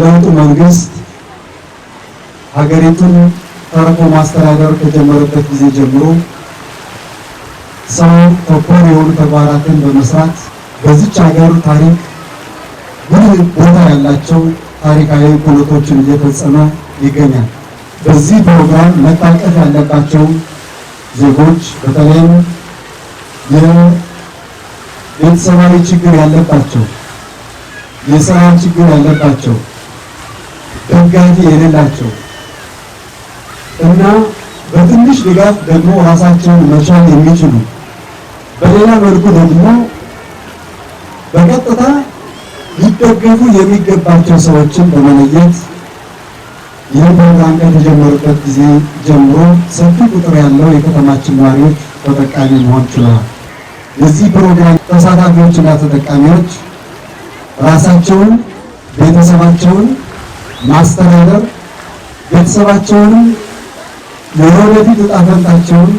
የለውጡ መንግስት ሀገሪቱን ተርፎ ማስተዳደር ከጀመረበት ጊዜ ጀምሮ ሰው ተኮር የሆኑ ተግባራትን በመስራት በዚች ሀገር ታሪክ ጉልህ ቦታ ያላቸው ታሪካዊ ኩነቶችን እየፈጸመ ይገኛል። በዚህ ፕሮግራም መታቀፍ ያለባቸው ዜጎች በተለይም የቤተሰባዊ ችግር ያለባቸው፣ የስራ ችግር ያለባቸው፣ ደጋፊ የሌላቸው እና በትንሽ ድጋፍ ደግሞ ራሳቸውን መቻል የሚችሉ በሌላ መልኩ ደግሞ በቀጥታ ሊደገፉ የሚገባቸው ሰዎችን በመለየት ይህ ፕሮግራም ከተጀመረበት ጊዜ ጀምሮ ሰፊ ቁጥር ያለው የከተማችን ነዋሪዎች ተጠቃሚ መሆን ችለዋል። የዚህ ፕሮግራም ተሳታፊዎችና ተጠቃሚዎች ራሳቸውን፣ ቤተሰባቸውን ማስተዳደር፣ ቤተሰባቸውንም የወደፊት ዕጣ ፈንታቸውን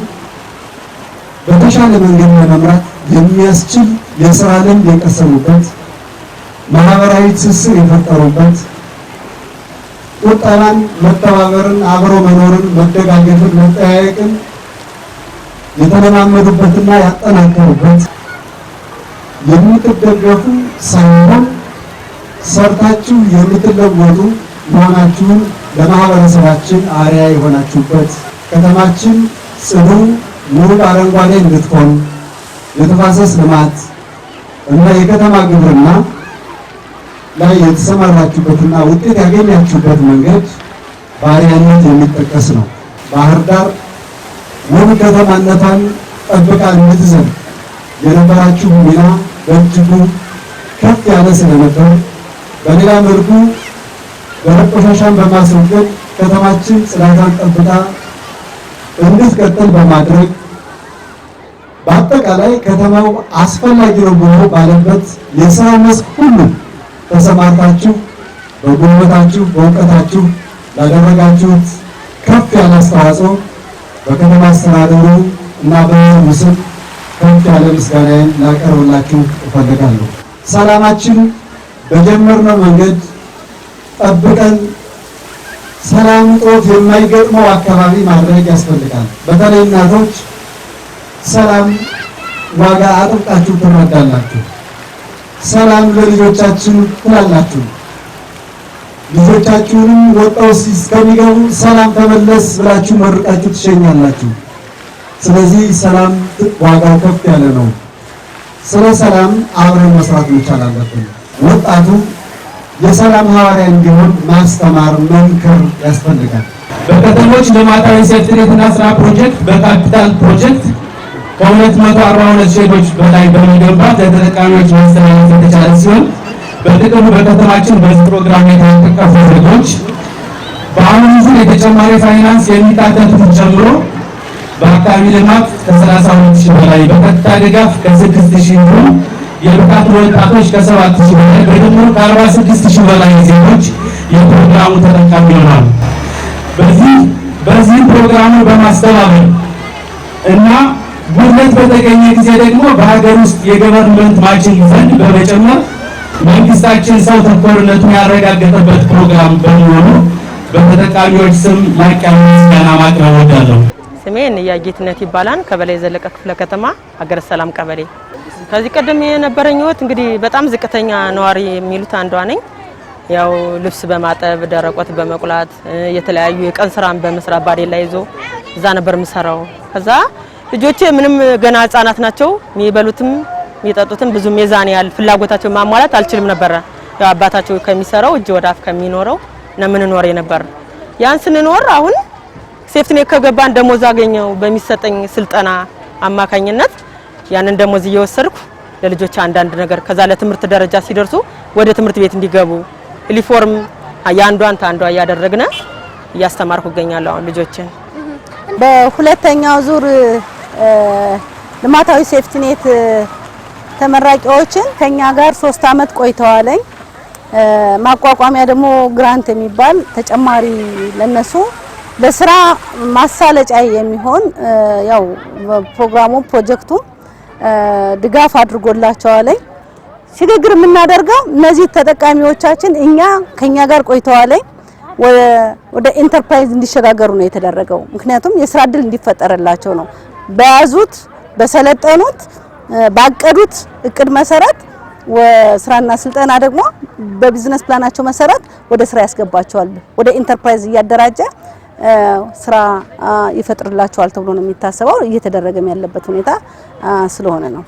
በተሻለ መንገድ ለመምራት የሚያስችል የሥራ ልምድ የቀሰሙበት፣ ማህበራዊ ትስስር የፈጠሩበት፣ ቁጠባን፣ መተባበርን፣ አብሮ መኖርን፣ መደጋገፍን፣ መጠያየቅን የተለማመዱበትና ያጠናከሩበት የምትደገፉ ሳይሆን ሰርታችሁ የምትለወጡ መሆናችሁን ለማህበረሰባችን አርአያ የሆናችሁበት ከተማችን ጽዱ፣ ውብ፣ አረንጓዴ እንድትሆን የተፋሰስ ልማት እና የከተማ ግብርና ላይ የተሰማራችሁበትና ውጤት ያገኛችሁበት መንገድ በአርአያነት የሚጠቀስ ነው። ባህር ዳር ውብ ከተማነቷን ጠብቃ እንድትዘልቅ የነበራችሁ ሚና በእጅጉ ከፍ ያለ ስለነበር በሌላ መልኩ ደረቅ ቆሻሻን በማስወገድ ከተማችን ጽዳቷን ጠብቃ እንድትቀጥል በማድረግ በአጠቃላይ ከተማው አስፈላጊ ነው ብሎ ባለበት የሥራ መስክ ሁሉ ተሰማርታችሁ በጉልበታችሁ በእውቀታችሁ ላደረጋችሁት ከፍ ያለ አስተዋጽኦ በከተማ አስተዳደሩ እና በሕዝቡ ስም ከፍ ያለ ምስጋናዬን ላቀርብላችሁ እፈልጋለሁ። ሰላማችን በጀመርነው መንገድ ጠብቀን ሰላም እጦት የማይገጥመው አካባቢ ማድረግ ያስፈልጋል። በተለይ እናቶች ሰላም ዋጋ አጥብቃችሁ ትረዳላችሁ። ሰላም ለልጆቻችን ትላላችሁ። ልጆቻችሁንም ወጣው እስከሚገቡ ሰላም ተመለስ ብላችሁ መርቃችሁ ትሸኛላችሁ። ስለዚህ ሰላም ዋጋው ከፍ ያለ ነው። ስለ ሰላም አብረን መስራት መቻል አለብን። ወጣቱ የሰላም ሐዋርያ እንዲሆን ማስተማር፣ መምከር ያስፈልጋል። በከተሞች ልማታዊ ሴፍቲኔትና ስራ ፕሮጀክት በካፒታል ፕሮጀክት ከ242 ሼዶች በላይ በመገንባት ለተጠቃሚዎች ማስተላለፍ የተቻለ ሲሆን በጥቅሉ በከተማችን በዚህ ፕሮግራም የተጠቀፉ ዜጎች በአሁኑ ዙር የተጨማሪ ፋይናንስ የሚካተቱትን ጨምሮ በአካባቢ ልማት ከ32,000 በላይ፣ በቀጥታ ድጋፍ ከ6,000 እንዲሁም የብቃት ወጣቶች ከ7,000 በላይ በድምሩ ከ46,000 በላይ ዜጎች የፕሮግራሙ ተጠቃሚ ይሆናሉ። በዚህ ፕሮግራሙ በማስተባበር እና ጉድለት በተገኘ ጊዜ ደግሞ በሀገር ውስጥ የገቨርንመንት ማችን ፈንድ በመጨመር መንግስታችን ሰው ተኮርነቱን ያረጋገጠበት ፕሮግራም በመሆኑ በተጠቃሚዎች ስም ላቅ ያለ ምስጋና ማቅረብ እወዳለሁ። ስሜ ንያጌትነት ይባላል። ከበላይ ዘለቀ ክፍለ ከተማ ሀገረ ሰላም ቀበሌ። ከዚህ ቀደም የነበረኝ ህይወት እንግዲህ በጣም ዝቅተኛ ነዋሪ የሚሉት አንዷ ነኝ። ያው ልብስ በማጠብ ደረቆት በመቁላት የተለያዩ የቀን ስራን በመስራት ባዴላ ይዞ እዛ ነበር የምሰራው። ከዛ ልጆቼ ምንም ገና ህጻናት ናቸው። የሚበሉትም የሚጠጡትም ብዙ ሚዛን ያህል ፍላጎታቸው ማሟላት አልችልም ነበር። ያው አባታቸው ከሚሰራው እጅ ወዳፍ ከሚኖረው ነው የምንኖር ነበር። ያን ስንኖር አሁን ሴፍቲኔት ከገባን ደሞዝ አገኘው በሚሰጠኝ ስልጠና አማካኝነት ያንን ደሞዝ እየወሰድኩ ለልጆች አንዳንድ ነገር ከዛ ለትምህርት ደረጃ ሲደርሱ ወደ ትምህርት ቤት እንዲገቡ ዩኒፎርም ያንዷን ታንዷ ያደረግነ እያስተማርኩ እገኛለሁ አሁን ልጆችን። በሁለተኛው ዙር ልማታዊ ሴፍቲኔት ተመራቂዎችን ከኛ ጋር 3 አመት ቆይተዋለኝ። ማቋቋሚያ ደግሞ ግራንት የሚባል ተጨማሪ ለነሱ ለስራ ማሳለጫ የሚሆን ያው ፕሮግራሙ ፕሮጀክቱ ድጋፍ አድርጎላቸዋለኝ። ሽግግር የምናደርገው እነዚህ ተጠቃሚዎቻችን እኛ ከኛ ጋር ቆይተዋል ወደ ኢንተርፕራይዝ እንዲሸጋገሩ ነው የተደረገው። ምክንያቱም የስራ እድል እንዲፈጠርላቸው ነው። በያዙት በሰለጠኑት ባቀዱት እቅድ መሰረት ስራና ስልጠና ደግሞ በቢዝነስ ፕላናቸው መሰረት ወደ ስራ ያስገባቸዋል። ወደ ኢንተርፕራይዝ እያደራጀ ስራ ይፈጥርላቸዋል ተብሎ ነው የሚታሰበው። እየተደረገም ያለበት ሁኔታ ስለሆነ ነው።